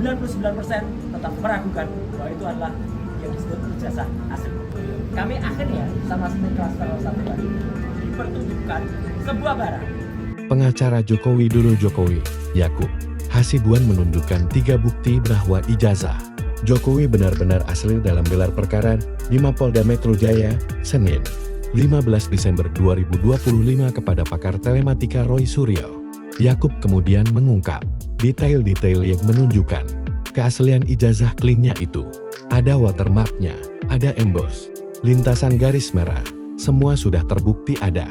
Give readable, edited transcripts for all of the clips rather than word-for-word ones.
99% tetap meragukan bahwa itu adalah yang disebut ijazah asli. Kami akhirnya sama seperti kelas 1 tadi dipertunjukkan sebuah barang. Pengacara Joko Widodo Jokowi, Yakub Hasibuan menunjukkan 3 bukti bahwa ijazah Jokowi benar-benar asli dalam gelar perkara di Mapolda Metro Jaya, Senin, 15 Desember 2025 kepada pakar telematika Roy Suryo. Yakub kemudian mengungkap detail-detail yang menunjukkan keaslian ijazah clean-nya itu. Ada watermark-nya, ada emboss, lintasan garis merah, semua sudah terbukti ada.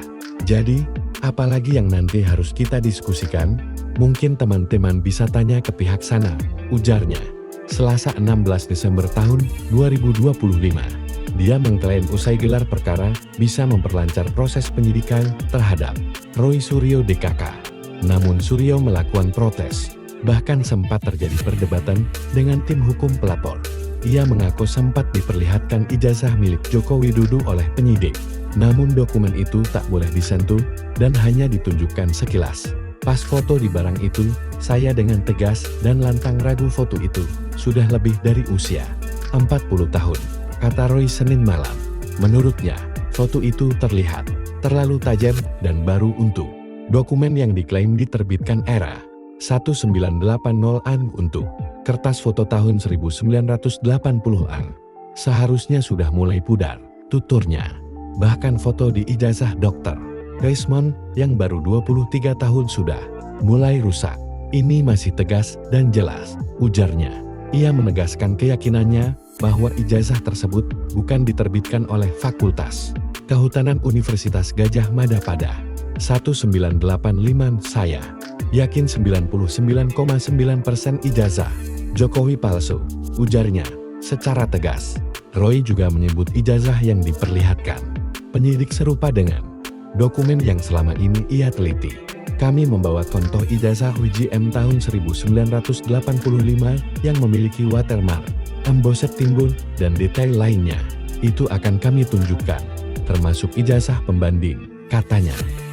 Jadi, apalagi yang nanti harus kita diskusikan? Mungkin teman-teman bisa tanya ke pihak sana, ujarnya. Selasa 16 Desember tahun 2025. Dia mengklaim usai gelar perkara bisa memperlancar proses penyidikan terhadap Roy Suryo DKK. Namun Suryo melakukan protes. Bahkan sempat terjadi perdebatan dengan tim hukum pelapor. Ia mengaku sempat diperlihatkan ijazah milik Joko Widodo oleh penyidik. Namun dokumen itu tak boleh disentuh dan hanya ditunjukkan sekilas. Pas foto di barang itu, saya dengan tegas dan lantang ragu foto itu sudah lebih dari usia 40 tahun, kata Roy Senin malam. Menurutnya, foto itu terlihat terlalu tajam dan baru untuk dokumen yang diklaim diterbitkan era 1980-an untuk kertas foto tahun 1980-an. Seharusnya sudah mulai pudar, tuturnya. Bahkan foto di ijazah dokter Raismond yang baru 23 tahun sudah mulai rusak. Ini masih tegas dan jelas, ujarnya. Ia menegaskan keyakinannya bahwa ijazah tersebut bukan diterbitkan oleh Fakultas Kehutanan Universitas Gadjah Mada pada 1985. Saya yakin 99,9% ijazah Jokowi palsu, ujarnya secara tegas. Roy juga menyebut ijazah yang diperlihatkan penyidik serupa dengan dokumen yang selama ini ia teliti. Kami membawa contoh ijazah UGM tahun 1985 yang memiliki watermark, embossed timbul, dan detail lainnya. Itu akan kami tunjukkan, termasuk ijazah pembanding, katanya.